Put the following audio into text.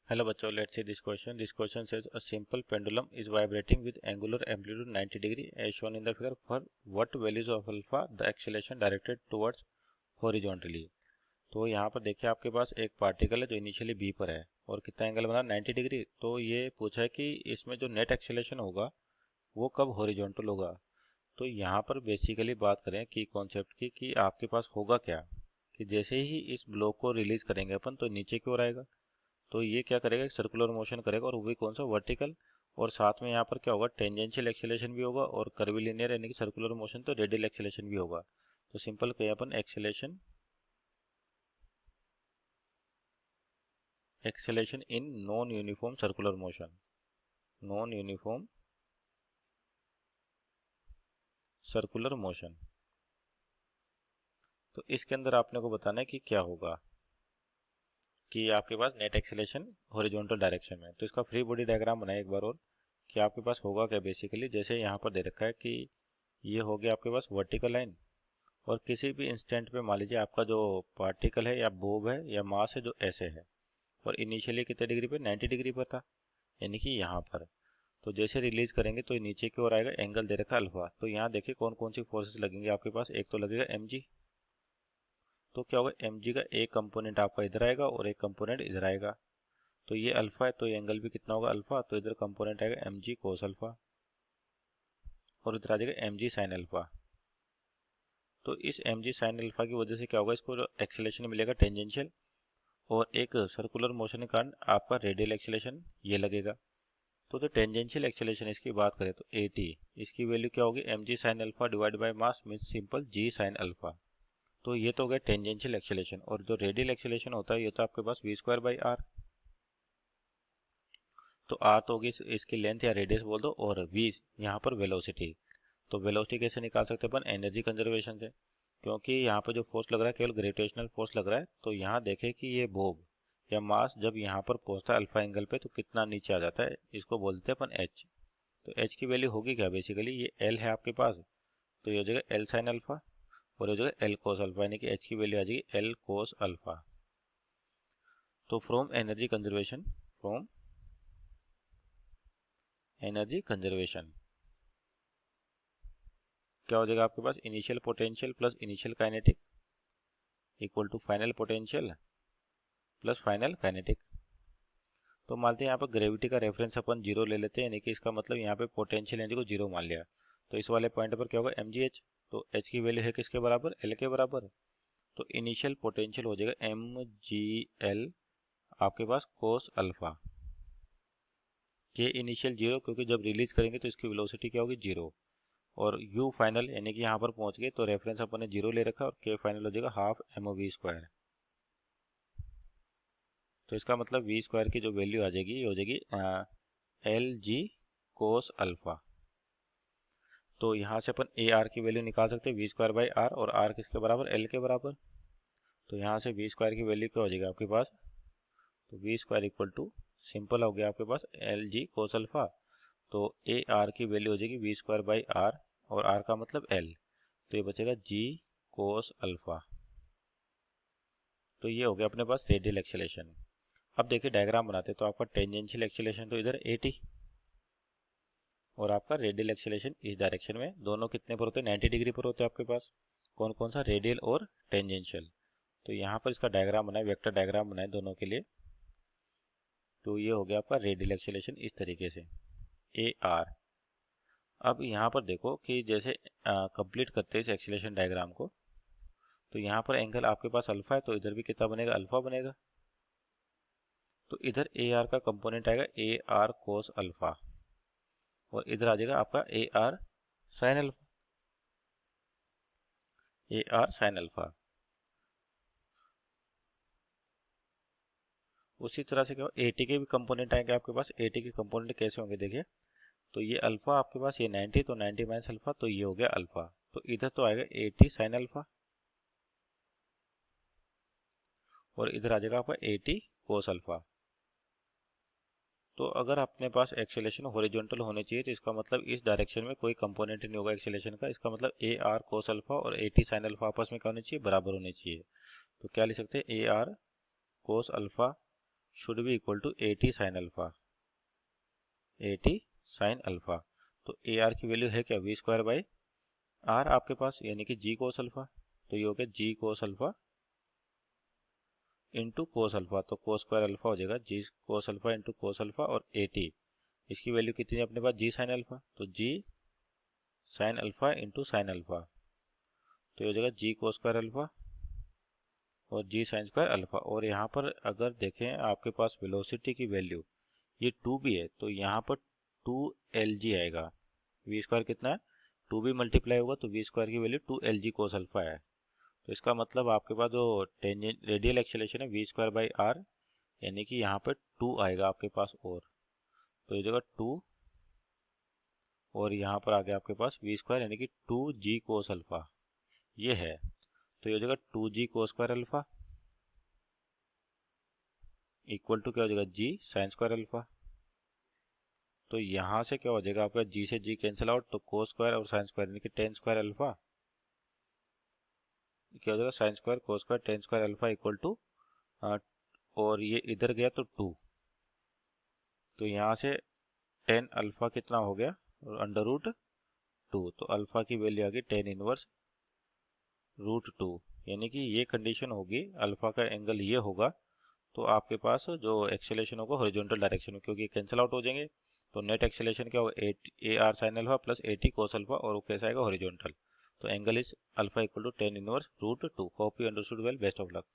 Hello बच्चों, let's see this question. This question says a simple pendulum is vibrating with angular amplitude 90 degree as shown in the figure. For what values of alpha the acceleration directed towards horizontally. तो यहाँ पर देखिए आपके पास एक particle है जो initially B पर है और कितना एंगल बना 90 डिग्री। तो ये पूछा है कि इसमें जो नेट एक्सेलेरेशन होगा वो कब हॉरिजॉन्टल होगा। तो यहाँ पर बेसिकली बात करें की कॉन्सेप्ट की कि आपके पास होगा क्या कि जैसे ही इस ब्लॉक को रिलीज करेंगे अपन तो नीचे की ओर आएगा। तो ये क्या करेगा, एक सर्कुलर मोशन करेगा और वो भी कौन सा, वर्टिकल। और साथ में यहाँ पर क्या होगा, टेंजेंशियल एक्सेलेरेशन भी होगा और कर्विलिनियर यानी कि सर्कुलर मोशन तो रेडियल एक्सेलेरेशन भी होगा। तो सिंपल कहें अपन acceleration in non uniform circular motion, non uniform circular motion. तो इसके अंदर आपने को बताना है कि क्या होगा कि आपके पास नेट एक्सेलेरेशन हॉरिजॉन्टल डायरेक्शन में। तो इसका फ्री बॉडी डायग्राम बनाए एक बार और कि आपके पास होगा क्या। बेसिकली जैसे यहाँ पर दे रखा है कि ये हो गया आपके पास वर्टिकल लाइन और किसी भी इंस्टेंट पे मान लीजिए आपका जो पार्टिकल है या बोब है या मास है जो ऐसे है और इनिशियली कितने डिग्री पे, 90 डिग्री पर था यानी कि यहाँ पर। तो जैसे रिलीज करेंगे तो नीचे की ओर आएगा, एंगल दे रखा अल्फा। तो यहाँ देखिए कौन कौन सी फोर्सेस लगेंगे आपके पास। एक तो लगेगा mg। तो क्या होगा, mg का एक कंपोनेंट आपका इधर आएगा और एक कंपोनेंट इधर आएगा। तो ये अल्फा है तो ये एंगल भी कितना होगा, अल्फा। तो इधर कंपोनेंट आएगा mg कोस अल्फा और इधर आ जाएगा mg साइन अल्फा। तो इस mg साइन अल्फा की वजह से क्या होगा, इसको जो एक्सेलेरेशन मिलेगा टेंजेंशियल और एक सर्कुलर मोशन के कारण आपका रेडियल एक्सेलेरेशन ये लगेगा। तो टेंजेंशियल एक्सेलेरेशन इसकी बात करें तो at, इसकी वैल्यू क्या होगी, mg sine alpha divide by mass means simple g sign alpha. तो ये तो हो गया टेंजेंशियल एक्सेलेरेशन। और जो रेडियल एक्सेलेरेशन होता है ये तो आपके पास v स्क्वायर बाई आर। तो r तो होगी इसकी लेंथ या रेडियस बोल दो और v यहाँ पर वेलोसिटी। तो वेलोसिटी कैसे निकाल सकते हैं अपन, एनर्जी कंजर्वेशन से। क्योंकि यहाँ पे जो फोर्स लग रहा है केवल ग्रेविटेशनल फोर्स लग रहा है। तो यहाँ देखें कि ये बोब या मास जब यहाँ पर पहुँचता है अल्फा एंगल पे तो कितना नीचे आ जाता है, इसको बोलते हैं अपन एच। तो एच की वैल्यू होगी क्या, बेसिकली ये एल है आपके पास। तो ये हो जाएगा एल साइन अल्फा और ये हो जाएगा एल कोस अल्फा, यानी कि एच की वैल्यू आ जाएगी एल कोस अल्फा। तो from energy conservation, from energy conservation क्या हो जाएगा आपके पास, initial potential plus initial kinetic equal to final potential plus final kinetic. तो मानते हैं यहाँ पर ग्रेविटी का रेफरेंस अपन जीरो ले लेते हैं, यानी कि इसका मतलब यहाँ पे पोटेंशियल एनर्जी को जीरो मान लिया। तो इस वाले पॉइंट पर क्या होगा, mgh। तो h की वैल्यू है किसके बराबर, l के बराबर। तो इनिशियल पोटेंशियल हो जाएगा mgl आपके पास कोस अल्फा के इनिशियल जीरो, क्योंकि जब रिलीज करेंगे तो इसकी वेलोसिटी क्या होगी, जीरो। और u फाइनल यानी कि यहाँ पर पहुंच गए तो रेफरेंस अपन ने जीरो ले रखा और k फाइनल हो जाएगा हाफ mv स्क्वायर। तो इसका मतलब v स्क्वायर की जो वैल्यू आ जाएगी ये हो जाएगी एल जी कोस अल्फा। तो यहाँ से अपन ए आर की वैल्यू निकाल सकते हैं वी स्क्वायर बाई आर, और आर किसके बराबर, एल के बराबर। तो यहाँ से वी स्क्वायर की वैल्यू क्या हो जाएगी आपके पास, तो V square equal to simple हो गया आपके पास एल जी कोस अल्फा। तो ए आर की वैल्यू हो जाएगी वी स्क्वायर बाई आर और आर का मतलब एल। तो ये बचेगा जी कोस अल्फा। तो ये हो गया अपने पास रेडियल एक्सेलेरेशन। अब देखिए डायग्राम बनाते हैं। तो आपका टेंजेंशियल एक्सेलेरेशन तो इधर 80 और आपका रेडियल एक्सेलेरेशन इस डायरेक्शन में, दोनों कितने पर होते हैं, 90 डिग्री पर होते हैं आपके पास। कौन कौन सा, रेडियल और टेंजेंशियल। तो यहाँ पर इसका डायग्राम बनाए, वेक्टर डायग्राम बनाए दोनों के लिए। तो ये हो गया आपका रेडियल एक्सेलेरेशन इस तरीके से ए आर। अब यहाँ पर देखो कि जैसे कंप्लीट करते हैं इस एक्सेलेरेशन डायग्राम को। तो यहाँ पर एंगल आपके पास अल्फा है तो इधर भी कितना बनेगा, अल्फा बनेगा। तो इधर ए आर का कंपोनेंट आएगा ए आर कोस अल्फा और इधर आ जाएगा आपका ए आर साइन अल्फा, ए आर साइन अल्फा। उसी तरह से क्या हो, एटी के भी कंपोनेंट आएंगे आपके पास। एटी के कंपोनेंट कैसे होंगे देखिए। तो ये अल्फा आपके पास, ये 90, तो 90 माइनस अल्फा, तो ये हो गया अल्फा। तो इधर तो आएगा 80 साइन अल्फा और इधर आ जाएगा आपका 80 कोस अल्फा। तो अगर अपने पास एक्सेलेरेशन हॉरिजॉन्टल होने चाहिए तो इसका मतलब इस डायरेक्शन में कोई कंपोनेंट नहीं होगा एक्सेलेरेशन का। इसका मतलब ए आर कोस अल्फा और 80 साइन अल्फा आपस में क्या होने चाहिए, बराबर होने चाहिए। तो क्या लिख सकते हैं, A R cos alpha should be equal to 80 sine alpha, 80 sine alpha. तो ए आर की वैल्यू है क्या, वी स्क्वायर बाई आर आपके पास, यानी कि जी कोस अल्फा। तो ये हो गया g cos alpha into cos alpha, तो कोस स्क्वायर अल्फा हो जाएगा g cos alpha into cos alpha, और 80 इसकी वैल्यू कितनी है अपने पास, जी साइन अल्फा, तो g sine alpha into sine alpha, तो ये हो जाएगा जी कोस स्क्वायर अल्फा और जी साइन स्क्वायर अल्फा। और यहाँ पर अगर देखें आपके पास वेलोसिटी की वैल्यू ये 2 भी है, तो यहाँ पर 2 आएगा। वी स्क्वायर कितना है, 2 भी मल्टीप्लाई होगा, तो वी स्क्वायर की वैल्यू 2 कोस अल्फा है। तो इसका मतलब आपके पास जो टेंजेंट रेडियल एक्सेलरेशन है वी स्क्वायर बाई आर, यानी कि यहाँ पर 2 आएगा आपके पास, और तो ये जगह 2 और यहाँ पर आ गया आपके पास वी स्क्वायर, यानी कि 2g कोस अल्फा ये है। तो ये हो जाएगा 2g cos square alpha equal to क्या हो जाएगा, जी साइन स्क्वायर अल्फा। तो यहाँ से क्या हो जाएगा आपका, जी से जी कैंसिल आउट, तो कोस स्क्वायर और साइन स्क्वायर यानी कि टेन स्क्वायर अल्फा, क्या हो जाएगा sine square cos square tan square alpha equal to, और ये इधर गया तो 2, तो यहाँ से टेन अल्फा कितना हो गया, अंडर रूट 2, तो अल्फा की वैल्यू आ गई टेन इनवर्स रूट 2, यानी कि ये कंडीशन होगी, अल्फा का एंगल ये होगा, तो आपके पास जो एक्सेलेरेशन होगा हॉरिजॉन्टल डायरेक्शन में, क्योंकि कैंसिल आउट हो जाएंगे, तो नेट एक्सेलेरेशन क्या होगा, A R sine alpha plus 80 cos alpha, और वो कैसा आएगा हॉरिजॉन्टल। तो angle is alpha equal to tan inverse root 2। Hope you understood well, best of luck.